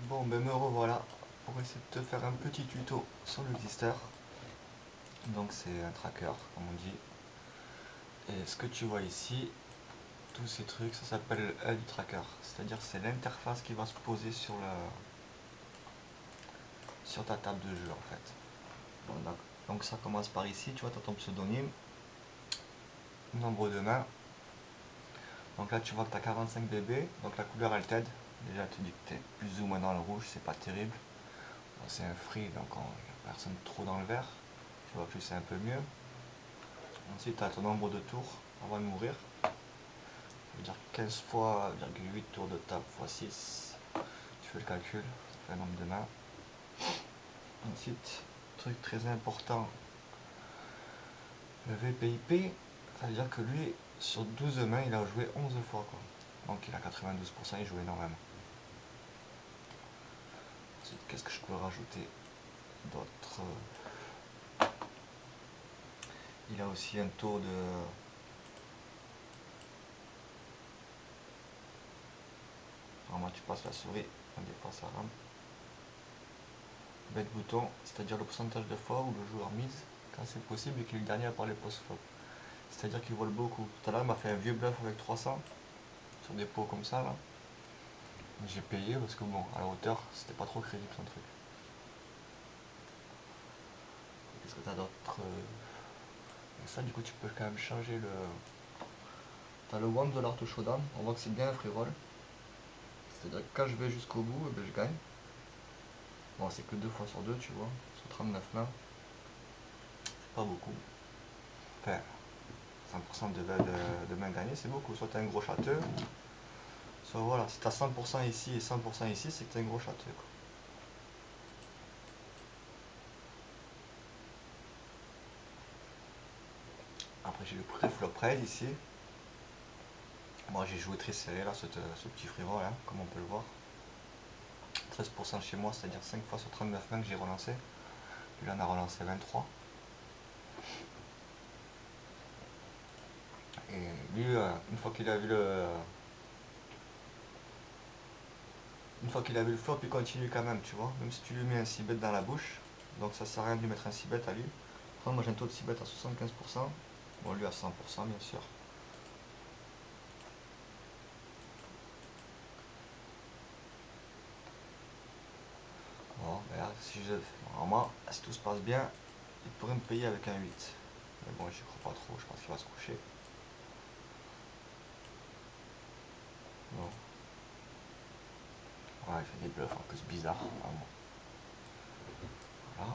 Bon ben me revoilà pour essayer de te faire un petit tuto sur le Xister. Donc c'est un tracker comme on dit. Et ce que tu vois ici, tous ces trucs, ça s'appelle du tracker. C'est-à-dire c'est l'interface qui va se poser sur ta table de jeu en fait. Bon, donc ça commence par ici, tu vois, tu as ton pseudonyme, nombre de mains. Donc là tu vois que tu as 45 bébés, donc la couleur elle t'aide. Déjà elle te dit que tu es plus ou moins dans le rouge, c'est pas terrible. Bon, c'est un free, donc il n'y a personne trop dans le vert. Tu vois plus c'est un peu mieux. Ensuite tu as ton nombre de tours avant de mourir. Ça veut dire 15 fois 0,8 tours de table fois 6. Tu fais le calcul, ça fait un nombre de mains. Ensuite, truc très important, le VPIP, ça veut dire que lui, sur 12 mains, il a joué 11 fois quoi. Donc il a 92%, il joue énormément. Ensuite, qu'est-ce que je peux rajouter d'autre? Il a aussi un taux de... Normalement tu passes la souris, des fois ça rame. Bet bouton, c'est-à-dire le pourcentage de fois où le joueur mise quand c'est possible et qu'il est le dernier à parler post-flop. C'est-à-dire qu'il vole beaucoup. Tout à l'heure il m'a fait un vieux bluff avec 300 sur des pots comme ça là. J'ai payé parce que bon, à la hauteur, c'était pas trop crédible son truc. Qu'est-ce que t'as d'autre? Ça du coup tu peux quand même changer le... T'as le $1 to showdown, on voit que c'est bien un free roll. C'est-à-dire que quand je vais jusqu'au bout, eh ben, je gagne. Bon c'est que 2 fois sur 2 tu vois, sur 39 mains. C'est pas beaucoup. Enfin, 100% de mains gagnées c'est beaucoup. Soit t'as un gros château, soit voilà, si t'as 100% ici et 100% ici, c'est que t'as un gros château quoi. Après j'ai le pré-flop raise ici. Moi j'ai joué très serré là, ce petit free roll, hein, comme on peut le voir. 13% chez moi, c'est-à-dire 5 fois sur 39 mains que j'ai relancé. Puis là on a relancé 23. Et lui, une fois qu'il a vu le flop, il continue quand même, tu vois. Même si tu lui mets un 6 bet dans la bouche, donc ça sert à rien de lui mettre un 6 bet à lui. Enfin, moi j'ai un taux de 6 bet à 75%. Bon, lui à 100% bien sûr. Bon, regarde, normalement, si tout se passe bien, il pourrait me payer avec un 8. Mais bon, j'y crois pas trop, je pense qu'il va se coucher. Bon. Ouais, il fait des bluffs en plus bizarres, vraiment. Voilà.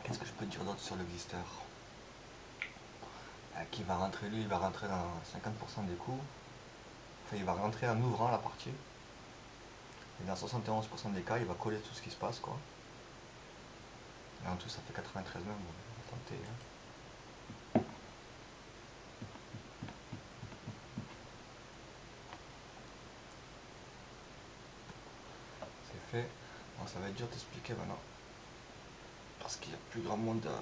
Qu'est-ce que je peux te dire d'autre sur le Xister? Qui va rentrer, lui, il va rentrer dans 50% des coups. Enfin, il va rentrer en ouvrant la partie. Et dans 71% des cas, il va coller tout ce qui se passe, quoi. Et en tout, ça fait 93 même. Bon, on va tenter. Hein. C'est fait. Bon, ça va être dur d'expliquer maintenant. Parce qu'il n'y a plus grand monde à...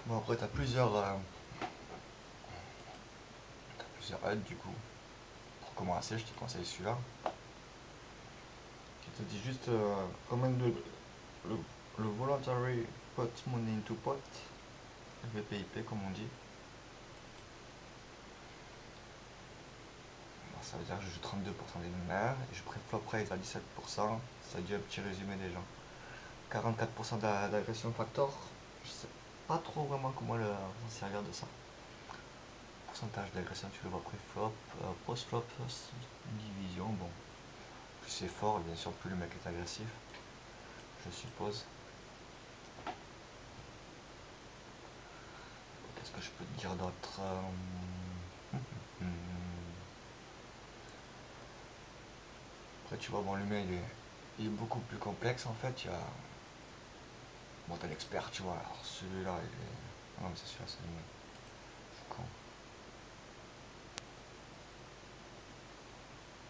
Bon, après, tu as plusieurs aides, du coup. Pour commencer, je te conseille celui-là. Qui te dit juste combien le voluntary pot money into pot. Le VPIP, comme on dit. Ça veut dire que je joue 32% des mains et je pré-flop raise à 17%. Ça dit un petit résumé des gens. 44% d'agression factor. Je sais pas trop vraiment comment s'en servir de ça. Pourcentage d'agression, tu le vois pré-flop, post-flop, division. Bon, plus c'est fort, bien sûr, plus le mec est agressif, je suppose. Qu'est-ce que je peux te dire d'autre? Après, tu vois, bon, l'humain il est beaucoup plus complexe en fait. Il y a... Bon, t'as l'expert, tu vois. Alors celui-là, il est. Non, mais c'est celui-là, c'est le mien. Je suis con.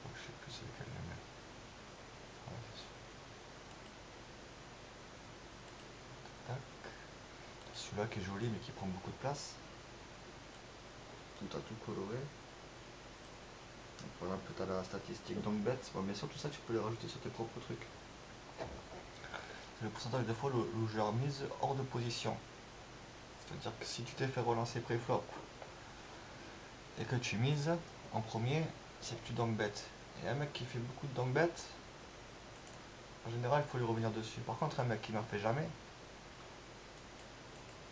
Oh, je sais plus c'est lequel le mien. Ouais, c'est celui-là qui est joli mais qui prend beaucoup de place. Tout à tout coloré. Donc, par exemple, tu as la statistique donc bête. Bon, bien sûr, tout ça, tu peux les rajouter sur tes propres trucs. C'est le pourcentage de fois où le joueur mise hors de position. C'est-à-dire que si tu t'es fait relancer pré-flop et que tu mises en premier, c'est que tu donk bet. Et un mec qui fait beaucoup de donk bet, en général, il faut lui revenir dessus. Par contre, un mec qui n'en fait jamais,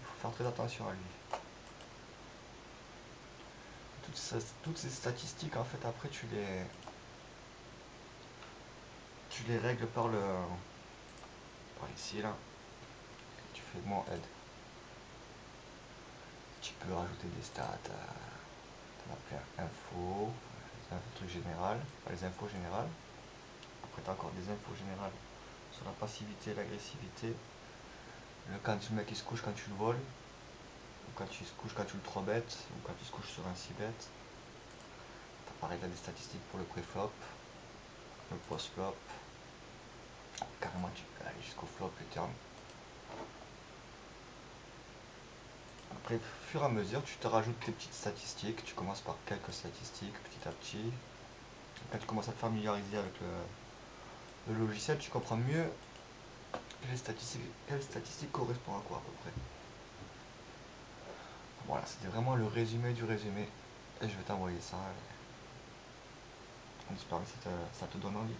il faut faire très attention à lui. Toutes ces statistiques, en fait, après, tu les règles par ici, là. Tu fais moins aide. Tu peux rajouter des stats, t'en as plein, infos, un truc général, les infos générales. Après, tu as encore des infos générales sur la passivité, l'agressivité. Quand le mec il se couche quand tu le voles, ou quand tu se couches quand tu le 3 bet, ou quand tu se couches sur un 6 bet. T'as pareil là des statistiques pour le pré-flop, le post-flop. Carrément tu peux aller jusqu'au flop, le turn. Après, au fur et à mesure, tu te rajoutes tes petites statistiques. Tu commences par quelques statistiques petit à petit. Quand tu commences à te familiariser avec le logiciel, tu comprends mieux quelles statistiques correspondent à quoi à peu près. Voilà, c'était vraiment le résumé du résumé. Et je vais t'envoyer ça. On espère que ça te donne envie.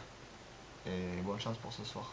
Et bonne chance pour ce soir.